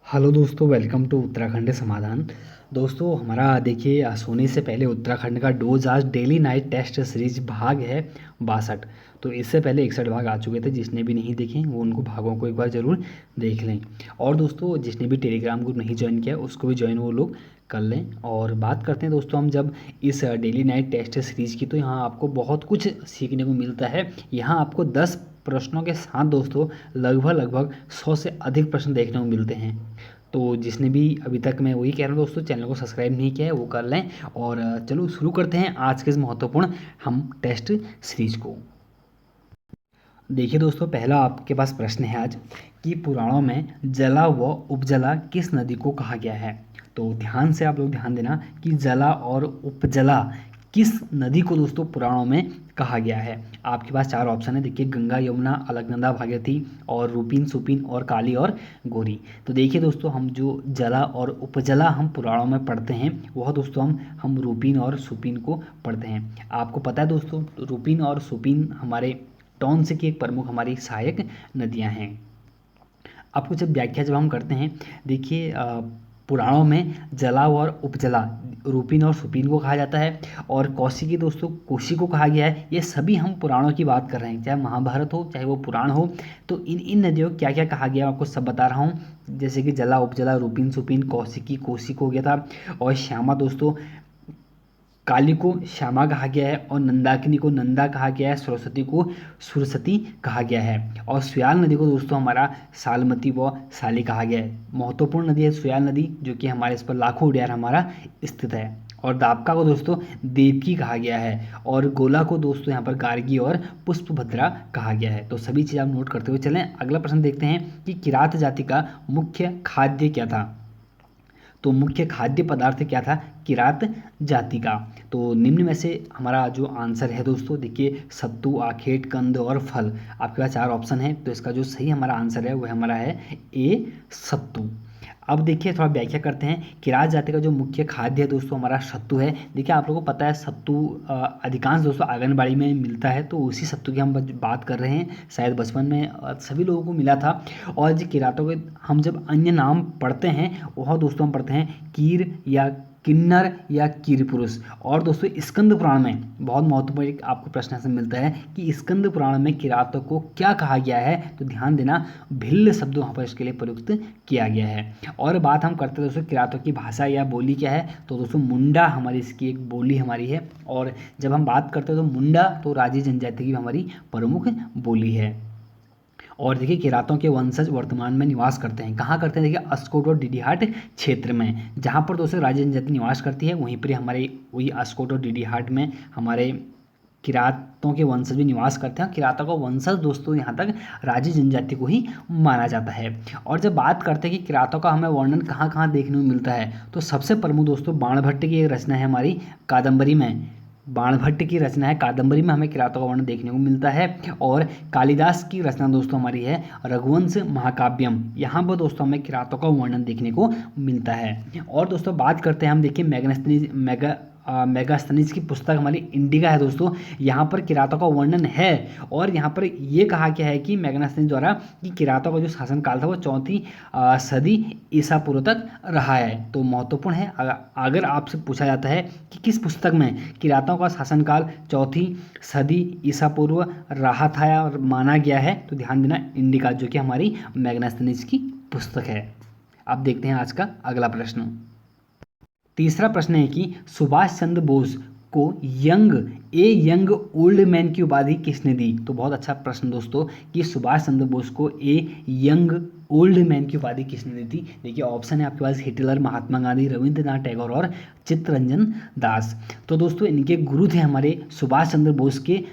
Hello दोस्तों, welcome to Uttarakhand समाधान। दोस्तों हमारा देखिए सोने से पहले उत्तराखंड का डोज आज डेली नाइट टेस्ट सीरीज भाग है 62। तो इससे पहले 61 भाग आ चुके थे। जिसने भी नहीं देखे वो उनको भागों को एक बार ज़रूर देख लें। और दोस्तों जिसने भी टेलीग्राम ग्रुप नहीं ज्वाइन किया उसको भी ज्वाइन वो लोग कर लें। और बात करते हैं दोस्तों हम जब इस डेली नाइट टेस्ट सीरीज़ की, तो यहाँ आपको बहुत कुछ सीखने को मिलता है। यहाँ आपको 10 प्रश्नों के साथ दोस्तों लगभग 100 से अधिक प्रश्न देखने को मिलते हैं। तो जिसने भी अभी तक, मैं वही कह रहा हूँ दोस्तों, चैनल को सब्सक्राइब नहीं किया है वो कर लें। और चलो शुरू करते हैं आज के इस महत्वपूर्ण हम टेस्ट सीरीज को। देखिए दोस्तों, पहला आपके पास प्रश्न है आज कि पुराणों में जला व उपजला किस नदी को कहा गया है। तो ध्यान से आप लोग ध्यान देना कि जला और उपजला किस नदी को दोस्तों पुराणों में कहा गया है। आपके पास 4 ऑप्शन है। देखिए, गंगा, यमुना, अलकनंदा, भागीरथी और रूपिन, सुपिन और काली और गोरी। तो देखिए दोस्तों, हम जो जला और उपजला हम पुराणों में पढ़ते हैं वह दोस्तों हम रूपिन और सुपिन को पढ़ते हैं। आपको पता है दोस्तों, रूपिन और सुपिन हमारे टॉन्स की एक प्रमुख हमारी सहायक नदियां हैं। आपको जब व्याख्या जब हम करते हैं, देखिए पुराणों में जला और उपजला रूपिन और सुपिन को कहा जाता है। और कौशिकी की दोस्तों कोशी को कहा गया है। ये सभी हम पुराणों की बात कर रहे हैं, चाहे महाभारत हो चाहे वो पुराण हो। तो इन नदियों को क्या क्या कहा गया आपको सब बता रहा हूँ। जैसे कि जला, उपजला, रूपिन, सुपिन, कौशिकी, कोशी को हो गया था। और श्यामा दोस्तों, काली को श्यामा कहा गया है। और नंदाकिनी को नंदा कहा गया है। सरस्वती को सुरसती कहा गया है। और सुयाल नदी को दोस्तों हमारा सालमती व साली कहा गया है। महत्वपूर्ण नदी है सुयाल नदी, जो कि हमारे इस पर लाखों उड़ियार हमारा स्थित है। और दापका को दोस्तों देवकी कहा गया है। और गोला को दोस्तों यहाँ पर गार्गी और पुष्पभद्रा कहा गया है। तो सभी चीज़ आप नोट करते हुए चलें। अगला प्रश्न देखते हैं कि किरात जाति का मुख्य खाद्य क्या था। तो मुख्य खाद्य पदार्थ क्या था किरात जाति का। तो निम्न में से हमारा जो आंसर है दोस्तों, देखिए सत्तू, आखेट, कंद और फल। आपके पास 4 ऑप्शन है। तो इसका जो सही हमारा आंसर है वह हमारा है ए, सत्तू। अब देखिए थोड़ा व्याख्या करते हैं। किरात जाति का जो मुख्य खाद्य है दोस्तों हमारा सत्तू है। देखिए आप लोगों को पता है सत्तू अधिकांश दोस्तों आंगनबाड़ी में मिलता है। तो उसी सत्तू की हम बात कर रहे हैं। शायद बचपन में सभी लोगों को मिला था। और जो किरातों के हम जब अन्य नाम पढ़ते हैं वह दोस्तों हम पढ़ते हैं कीर या किन्नर या कीर पुरुष। और दोस्तों स्कंद पुराण में बहुत महत्वपूर्ण एक आपको प्रश्न ऐसा मिलता है कि स्कंद पुराण में किरातों को क्या कहा गया है। तो ध्यान देना, भिल्ल शब्द वहाँ पर इसके लिए प्रयुक्त किया गया है। और बात हम करते हैं दोस्तों किरातों की भाषा या बोली क्या है। तो दोस्तों मुंडा हमारी इसकी एक बोली हमारी है। और जब हम बात करते हैं तो मुंडा तो राजी जनजाति की हमारी प्रमुख बोली है। और देखिए किरातों के वंशज वर्तमान में निवास करते हैं। कहाँ करते हैं, देखिए अस्कोट और डीडीहाट क्षेत्र में। जहाँ पर दोस्तों राज्य जनजाति निवास करती है वहीं पर हमारे वही अस्कोट और डीडीहाट में हमारे किरातों के वंशज भी निवास करते हैं। किरातों का वंशज दोस्तों यहाँ तक राज्य जनजाति को ही माना जाता है। और जब बात करते हैं कि किरातों का हमें वर्णन कहाँ कहाँ देखने को मिलता है, तो सबसे प्रमुख दोस्तों बाणभट्ट की एक रचना है हमारी कादम्बरी में। बाणभट्ट की रचना है कादम्बरी में हमें किरातों का वर्णन देखने को मिलता है। और कालिदास की रचना दोस्तों हमारी है रघुवंश महाकाव्यम। यहाँ पर दोस्तों हमें किरातों का वर्णन देखने को मिलता है। और दोस्तों बात करते हैं हम, देखिए मेगास्थनीज की पुस्तक हमारी इंडिका है दोस्तों। यहाँ पर किरातों का वर्णन है। और यहाँ पर ये कहा गया है कि मेगास्थनीज द्वारा कि किरातों का जो शासनकाल था वो 4वीं सदी ईसा पूर्व तक रहा है। तो महत्वपूर्ण है। अगर आपसे पूछा जाता है कि किस पुस्तक में किरातों का शासनकाल 4वीं सदी ईसा पूर्व रहा था और माना गया है, तो ध्यान देना इंडिका, जो कि हमारी मेगास्थनीज की पुस्तक है। अब देखते हैं आज का अगला प्रश्न। तीसरा प्रश्न है कि सुभाष चंद्र बोस को यंग ओल्ड मैन की उपाधि किसने दी। तो बहुत अच्छा प्रश्न दोस्तों कि सुभाष चंद्र बोस को यंग ओल्ड मैन की उपाधि किसने दी थी। देखिए ऑप्शन है आपके पास हिटलर, महात्मा गांधी, रविंद्रनाथ टैगोर और चित्तरंजन दास। तो दोस्तों इनके गुरु थे हमारे सुभाष चंद्र बोस के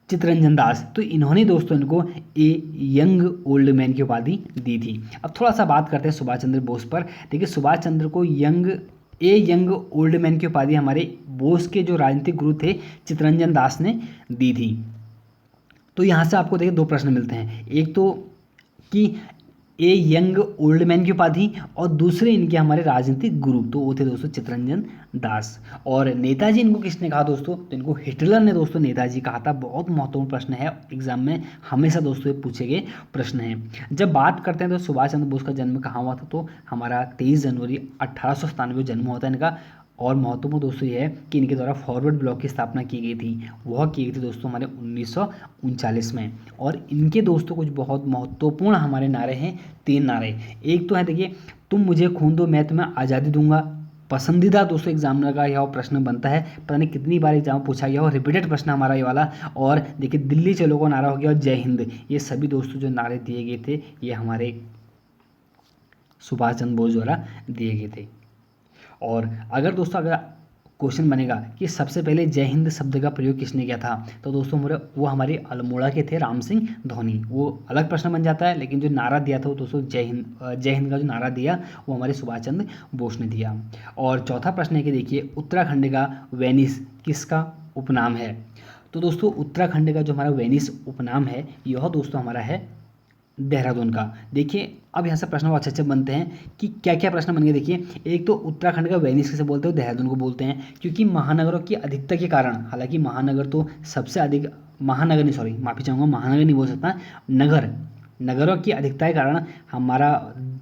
चित्तरंजन दास। तो इन्होंने दोस्तों इनको यंग ओल्ड मैन की उपाधि दी थी। अब थोड़ा सा बात करते हैं सुभाष चंद्र बोस पर। देखिए सुभाष चंद्र को यंग ओल्ड मैन की उपाधि हमारे बोस के जो राजनीतिक गुरु थे चित्तरंजन दास ने दी थी। तो यहाँ से आपको देखिए 2 प्रश्न मिलते हैं। एक तो कि ए यंग ओल्ड मैन की उपाधि, और दूसरे इनके हमारे राजनीतिक गुरु, तो वो थे दोस्तों चित्तरंजन दास। और नेताजी इनको किसने कहा दोस्तों, तो इनको हिटलर ने दोस्तों नेताजी कहा था। बहुत महत्वपूर्ण प्रश्न है, एग्जाम में हमेशा दोस्तों ये पूछे गए प्रश्न हैं। जब बात करते हैं तो सुभाष चंद्र बोस का जन्म कहाँ हुआ था, तो हमारा 23 जनवरी 1897 जन्म हुआ था इनका। और महत्वपूर्ण दोस्तों ये है कि इनके द्वारा फॉरवर्ड ब्लॉक की स्थापना की गई थी, वह की गई थी दोस्तों हमारे 1939 में। और इनके दोस्तों कुछ बहुत महत्वपूर्ण हमारे नारे हैं, 3 नारे। एक तो है देखिए, तुम मुझे खून दो मैं तुम्हें आज़ादी दूंगा। पसंदीदा दोस्तों एग्जामिनर का यह प्रश्न बनता है, पता नहीं कितनी बार एग्जाम पूछा गया और रिपीटेड प्रश्न हमारा ये वाला। और देखिए दिल्ली चलो का नारा हो गया और जय हिंद, ये सभी दोस्तों जो नारे दिए गए थे ये हमारे सुभाष चंद्र बोस द्वारा दिए गए थे। और अगर दोस्तों अगर क्वेश्चन बनेगा कि सबसे पहले जय हिंद शब्द का प्रयोग किसने किया था, तो दोस्तों वो हमारे अल्मोड़ा के थे राम सिंह धोनी। वो अलग प्रश्न बन जाता है, लेकिन जो नारा दिया था वो दोस्तों जय हिंद का जो नारा दिया वो हमारे सुभाष चंद्र बोस ने दिया। और चौथा प्रश्न है कि देखिए उत्तराखंड का वेनिस किसका उपनाम है, तो दोस्तों उत्तराखंड का जो हमारा वेनिस उपनाम है यह दोस्तों हमारा है देहरादून का। देखिए अब यहाँ से प्रश्न बहुत अच्छे अच्छे बनते हैं कि क्या क्या प्रश्न बन गए। देखिए एक तो उत्तराखंड का वेनिस किसे बोलते हैं, देहरादून को बोलते हैं, क्योंकि महानगरों की अधिकता के कारण, हालांकि महानगर तो सबसे अधिक, महानगर नहीं सॉरी माफ़ी चाहूँगा, महानगर नहीं बोल सकता, नगरों की अधिकता के कारण हमारा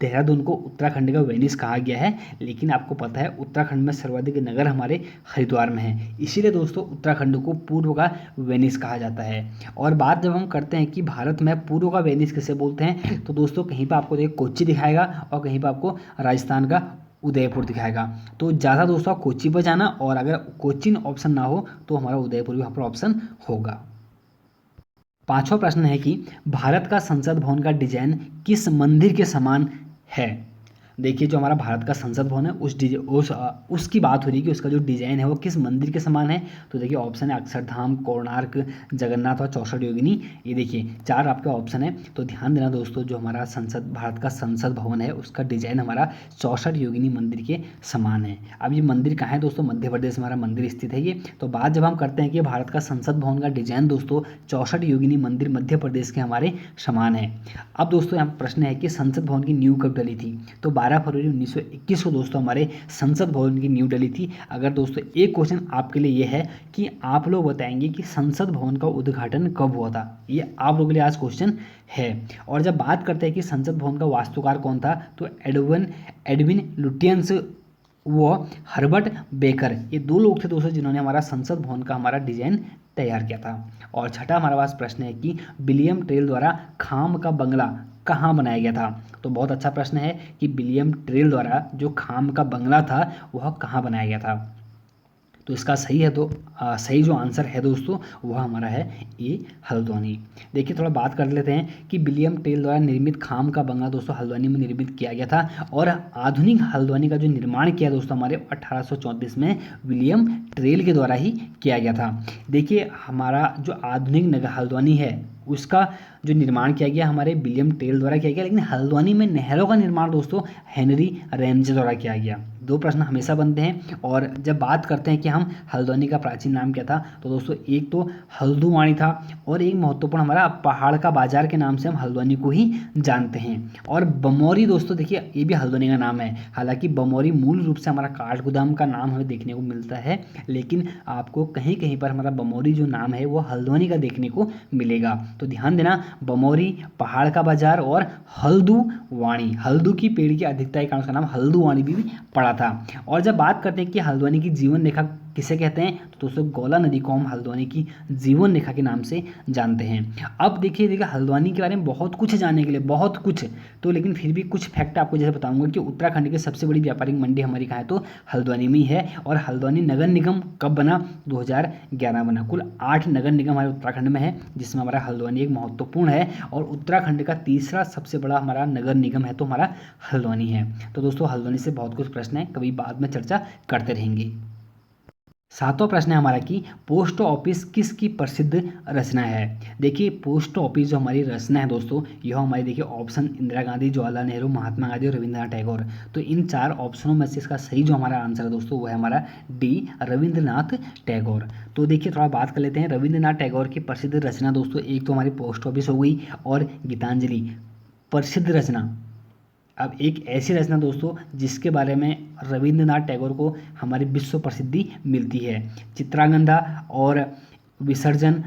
देहरादून को उत्तराखंड का वेनिस कहा गया है। लेकिन आपको पता है उत्तराखंड में सर्वाधिक नगर हमारे हरिद्वार में है, इसीलिए दोस्तों उत्तराखंड को पूर्व का वेनिस कहा जाता है। और बात जब हम करते हैं कि भारत में पूर्व का वेनिस किसे बोलते हैं, तो दोस्तों कहीं पर आपको देखिए कोच्चि दिखाएगा और कहीं पर आपको राजस्थान का उदयपुर दिखाएगा। तो ज़्यादा दोस्तों कोच्चि पर जाना, और अगर कोच्चिन ऑप्शन ना हो तो हमारा उदयपुर भी वहाँ पर ऑप्शन होगा। पांचवा प्रश्न है कि भारत का संसद भवन का डिजाइन किस मंदिर के समान है। देखिए जो हमारा भारत का संसद भवन है उसकी बात हो रही है कि उसका जो डिजाइन है वो किस मंदिर के समान है। तो देखिए ऑप्शन है अक्षरधाम, कोणार्क, जगन्नाथ और 64 योगिनी। ये देखिए 4 आपके ऑप्शन है। तो ध्यान देना दोस्तों, जो हमारा भारत का संसद भवन है उसका डिजाइन हमारा 64 योगिनी मंदिर के समान है। अब ये मंदिर कहाँ है दोस्तों, मध्य प्रदेश में हमारा मंदिर स्थित है ये। तो बात जब हम करते हैं कि भारत का संसद भवन का डिजाइन दोस्तों 64 योगिनी मंदिर मध्य प्रदेश के हमारे समान है। अब दोस्तों यहाँ प्रश्न है कि संसद भवन की नींव कब डली थी, तो 12 फरवरी 1921 को दोस्तों हमारे संसद भवन की नींव डली थी। अगर दोस्तों एक क्वेश्चन आपके लिए ये है कि आप लोग बताएंगे कि संसद भवन का उद्घाटन कब हुआ था, ये आप लोगों के लिए आज क्वेश्चन है। और जब बात करते हैं कि संसद भवन का वास्तुकार कौन था, तो एडविन लुटियंस वो हर्बर्ट बेकर, ये 2 लोग थे दोस्तों जिन्होंने हमारा संसद भवन का हमारा डिजाइन तैयार किया था। और छठा हमारे पास प्रश्न है कि विलियम टेल द्वारा खाम का बंगला कहाँ बनाया गया था। तो बहुत अच्छा प्रश्न है कि विलियम टेल द्वारा जो खाम का बंगला था वह कहाँ बनाया गया था। तो इसका सही है, तो सही जो आंसर है दोस्तों वह हमारा है ए हल्द्वानी। देखिए थोड़ा बात कर लेते हैं कि विलियम टेल द्वारा निर्मित खाम का बंगला दोस्तों हल्द्वानी में निर्मित किया गया था। और आधुनिक हल्द्वानी का जो निर्माण किया दोस्तों हमारे 1834 में विलियम टेल के द्वारा ही किया गया था। देखिए हमारा जो आधुनिक नगर हल्द्वानी है उसका जो निर्माण किया गया हमारे विलियम टेल द्वारा किया गया, लेकिन हल्द्वानी में नहरों का निर्माण दोस्तों हेनरी रैमजे द्वारा किया गया। 2 प्रश्न हमेशा बनते हैं। और जब बात करते हैं कि हम हल्द्वानी का प्राचीन नाम क्या था, तो दोस्तों एक तो हल्दुवानी था और एक महत्वपूर्ण हमारा पहाड़ का बाजार के नाम से हम हल्द्वानी को ही जानते हैं। और बमौरी दोस्तों देखिए ये भी हल्द्वानी का नाम है, हालांकि बमौरी मूल रूप से हमारा काठगोदाम का नाम हमें देखने को मिलता है, लेकिन आपको कहीं कहीं पर हमारा बमौरी जो नाम है वो हल्द्वानी का देखने को मिलेगा। तो ध्यान देना, बमौरी, पहाड़ का बाजार और हल्दुवानी, हल्दू की पेड़ की अधिकता के कारण उसका नाम हल्दुवानी भी पड़ा था। और जब बात करते हैं कि हल्द्वानी की जीवन रेखा किसे कहते हैं, तो दोस्तों गौला नदी को हम हल्द्वानी की जीवन रेखा के नाम से जानते हैं। अब देखिए हल्द्वानी के बारे में बहुत कुछ जानने के लिए, बहुत कुछ, तो लेकिन फिर भी कुछ फैक्ट आपको जैसे बताऊंगा कि उत्तराखंड की सबसे बड़ी व्यापारिक मंडी हमारी कहाँ है, तो हल्द्वानी में ही है। और हल्द्वानी नगर निगम कब बना, 2011 बना। कुल 8 नगर निगम हमारे उत्तराखंड में है, जिसमें हमारा हल्द्वानी एक महत्वपूर्ण है। और उत्तराखंड का तीसरा सबसे बड़ा हमारा नगर निगम है तो हमारा हल्द्वानी है। तो दोस्तों हल्द्वानी से बहुत कुछ प्रश्न है, कभी बाद में चर्चा करते रहेंगे। 7वां प्रश्न है हमारा कि पोस्ट ऑफिस किसकी प्रसिद्ध रचना है। देखिए पोस्ट ऑफिस जो हमारी रचना है दोस्तों, यह हमारी देखिए ऑप्शन इंदिरा गांधी, जवाहरलाल नेहरू, महात्मा गांधी और रविंद्रनाथ टैगोर। तो इन 4 ऑप्शनों में से इसका सही जो हमारा आंसर है दोस्तों वह है हमारा डी, रविंद्रनाथ टैगोर। तो देखिए थोड़ा बात कर लेते हैं रविंद्रनाथ टैगोर की प्रसिद्ध रचना दोस्तों, एक तो हमारी पोस्ट ऑफिस हो गई और गीतांजलि। प्रसिद्ध रचना अब एक ऐसी रचना दोस्तों जिसके बारे में रविंद्रनाथ टैगोर को हमारी विश्व प्रसिद्धि मिलती है। चित्रांगदा और विसर्जन,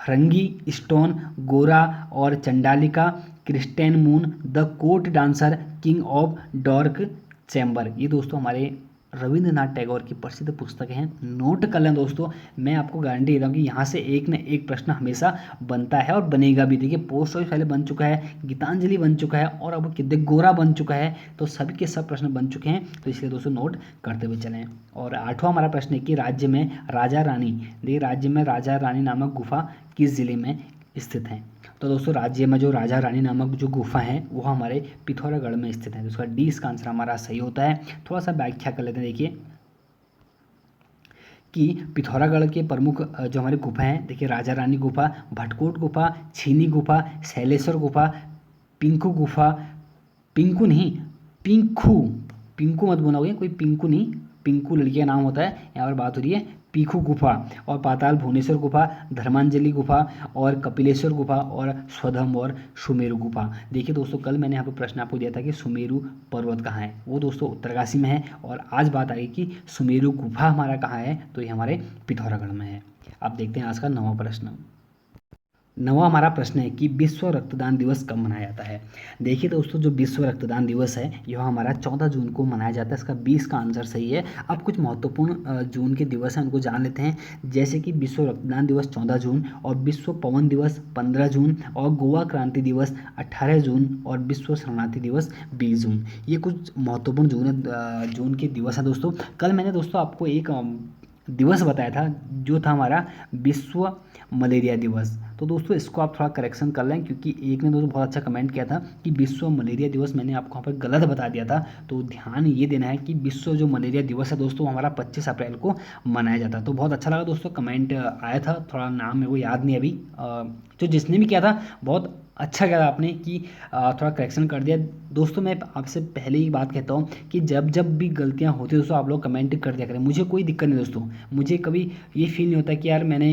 रंगी स्टोन, गोरा और Chandalika, crescent moon, the court dancer, king of dark chamber, ये दोस्तों हमारे रविंद्रनाथ टैगोर की प्रसिद्ध पुस्तकें हैं। नोट कर लें दोस्तों, मैं आपको गारंटी देता हूँ कि यहाँ से एक न एक प्रश्न हमेशा बनता है और बनेगा भी। देखिए पोस्ट ऑफिस पहले बन चुका है, गीतांजलि बन चुका है और अब गोरा बन चुका है, तो सभी के सब प्रश्न बन चुके हैं। तो इसलिए दोस्तों नोट करते हुए चलें। और 8वां हमारा प्रश्न है कि राज्य में राजा रानी, देखिए राज्य में राजा रानी नामक गुफा किस जिले में स्थित है। तो दोस्तों राज्य में जो राजा रानी नामक जो गुफा है वो हमारे पिथौरागढ़ में स्थित है। तो उसका डी इसका आंसर हमारा सही होता है। थोड़ा सा व्याख्या कर लेते हैं। देखिए कि पिथौरागढ़ के प्रमुख जो हमारी गुफा हैं, देखिए राजा रानी गुफा, भटकोट गुफा, छीनी गुफा, शैलेश्वर गुफा, पिंकू गुफा, पिंकू नहीं पिंकू, पिंकू मत बोला, कोई पिंकू नहीं, पिंकू लड़की का नाम होता है, यहाँ पर बात हो रही है पीखू गुफा, और पाताल भुवनेश्वर गुफा, धर्मांजलि गुफा और कपिलेश्वर गुफा और स्वधम और सुमेरु गुफा। देखिए दोस्तों कल मैंने यहाँ पर प्रश्न आपको दिया था कि सुमेरु पर्वत कहाँ है, वो दोस्तों उत्तरकाशी में है, और आज बात आ गई कि सुमेरु गुफा हमारा कहाँ है, तो ये हमारे पिथौरागढ़ में है। अब देखते हैं आज का 9वां प्रश्न। 9वां हमारा प्रश्न है कि विश्व रक्तदान दिवस कब मनाया जाता है। देखिए दोस्तों जो विश्व रक्तदान दिवस है यह हमारा 14 जून को मनाया जाता है। इसका 20 का आंसर सही है। अब कुछ महत्वपूर्ण जून के दिवस हैं उनको जान लेते हैं, जैसे कि विश्व रक्तदान दिवस 14 जून और विश्व पवन दिवस 15 जून और गोवा क्रांति दिवस 18 जून और विश्व शरणार्थी दिवस 20 जून। ये कुछ महत्वपूर्ण जून के दिवस हैं दोस्तों। कल मैंने दोस्तों आपको एक दिवस बताया था जो था हमारा विश्व मलेरिया दिवस। तो दोस्तों इसको आप थोड़ा करेक्शन कर लें, क्योंकि एक ने दोस्तों बहुत अच्छा कमेंट किया था कि विश्व मलेरिया दिवस, मैंने आपको यहाँ पर गलत बता दिया था। तो ध्यान ये देना है कि विश्व जो मलेरिया दिवस है दोस्तों हमारा 25 अप्रैल को मनाया जाता है। तो बहुत अच्छा लगा दोस्तों, कमेंट आया था, थोड़ा नाम मेरे को याद नहीं अभी, जो जिसने भी किया था बहुत अच्छा किया आपने कि थोड़ा करेक्शन कर दिया। दोस्तों मैं आपसे पहले ही बात कहता हूँ कि जब जब भी गलतियाँ होती है दोस्तों आप लोग कमेंट कर दिया करें, मुझे कोई दिक्कत नहीं दोस्तों। मुझे कभी ये फील नहीं होता कि यार मैंने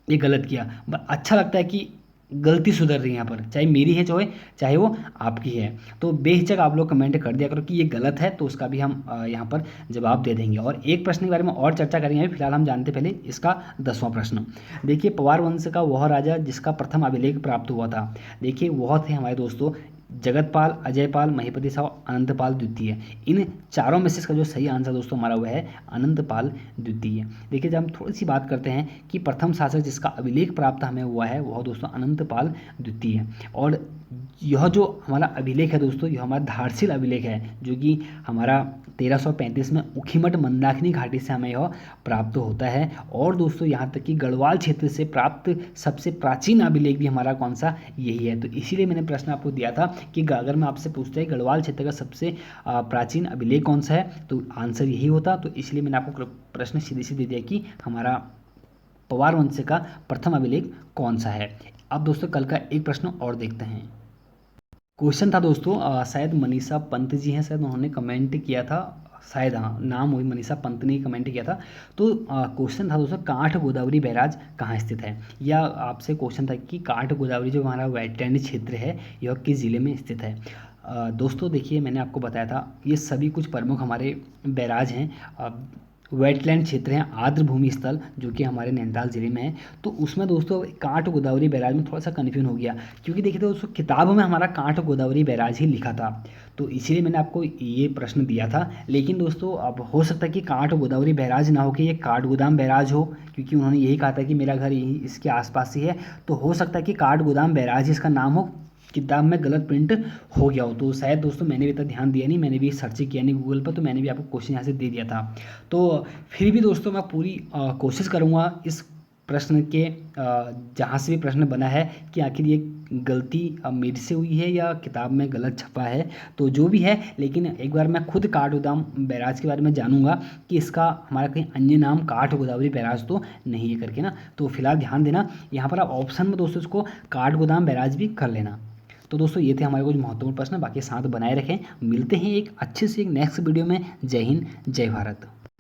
ये गलत किया, अच्छा लगता है कि गलती सुधर रही है यहाँ पर, चाहे मेरी है चाहे वो आपकी है। तो बेहिचक आप लोग कमेंट कर दिया करो कि ये गलत है, तो उसका भी हम यहाँ पर जवाब दे देंगे। और एक प्रश्न के बारे में और चर्चा करेंगे, फिलहाल हम जानते पहले इसका 10वां प्रश्न। देखिए पवार वंश का वह राजा जिसका प्रथम अभिलेख प्राप्त हुआ था। देखिए वह थे हमारे दोस्तों जगतपाल, अजयपाल, महीपति शाह, अनंतपाल द्वितीय। इन चारों में से इसका जो सही आंसर दोस्तों हमारा वह है अनंतपाल द्वितीय। देखिए जब हम थोड़ी सी बात करते हैं कि प्रथम शासक जिसका अभिलेख प्राप्त हमें हुआ है वह दोस्तों अनंतपाल द्वितीय। और यह जो हमारा अभिलेख है दोस्तों यह हमारा धारशिल अभिलेख है, जो कि हमारा 1335 में उखीमठ मंदाकिनी घाटी से हमें यह प्राप्त होता है। और दोस्तों यहाँ तक कि गढ़वाल क्षेत्र से प्राप्त सबसे प्राचीन अभिलेख भी हमारा कौन सा, यही है। तो इसीलिए मैंने प्रश्न आपको दिया था कि अगर मैं आपसे पूछता है गढ़वाल क्षेत्र का सबसे प्राचीन अभिलेख कौन सा है, तो आंसर यही होता। तो इसलिए मैंने आपको प्रश्न सीधे सीधे दिया कि हमारा पवार वंश का प्रथम अभिलेख कौन सा है। अब दोस्तों कल का एक प्रश्न और देखते हैं। क्वेश्चन था दोस्तों शायद मनीषा पंत जी हैं, शायद उन्होंने कमेंट किया था, शायद हाँ नाम वही मनीषा पंत ने कमेंट किया था। तो क्वेश्चन था दोस्तों काठ गोदावरी बैराज कहाँ स्थित है, या आपसे क्वेश्चन था कि काठ गोदावरी जो हमारा वेटलैंड क्षेत्र है यह किस जिले में स्थित है। दोस्तों देखिए मैंने आपको बताया था ये सभी कुछ प्रमुख हमारे बैराज हैं, वेटलैंड क्षेत्र हैं, आर्द्र भूमि स्थल जो कि हमारे नैनीताल जिले में है। तो उसमें दोस्तों काठ गोदावरी बैराज में थोड़ा सा कन्फ्यूजन हो गया, क्योंकि देखिए दोस्तों किताब में हमारा काठ गोदावरी बैराज ही लिखा था, तो इसीलिए मैंने आपको ये प्रश्न दिया था। लेकिन दोस्तों अब हो सकता है कि काठ गोदावरी बैराज ना हो कि ये काठगोदाम बैराज हो, क्योंकि उन्होंने यही कहा था कि मेरा घर यही इसके आसपास ही है। तो हो सकता है कि काठगोदाम बैराज इसका नाम हो, किताब में गलत प्रिंट हो गया हो। तो शायद दोस्तों मैंने भी इतना ध्यान दिया नहीं, मैंने भी सर्च किया नहीं गूगल पर, तो मैंने भी आपको क्वेश्चन यहाँ से दे दिया था। तो फिर भी दोस्तों मैं पूरी कोशिश करूँगा इस प्रश्न के जहाँ से भी प्रश्न बना है कि आखिर ये गलती मेरे से हुई है या किताब में गलत छपा है, तो जो भी है। लेकिन एक बार मैं खुद काठगोदाम बैराज के बारे में जानूंगा कि इसका हमारा कहीं अन्य नाम काठ गोदावरी बैराज तो नहीं है करके ना। तो फिलहाल ध्यान देना यहाँ पर आप ऑप्शन में दोस्तों इसको काठगोदाम बैराज भी कर लेना। तो दोस्तों ये थे हमारे कुछ महत्वपूर्ण प्रश्न, बाकी साथ बनाए रखें। मिलते हैं एक अच्छे से एक नेक्स्ट वीडियो में। जय हिंद, जय भारत।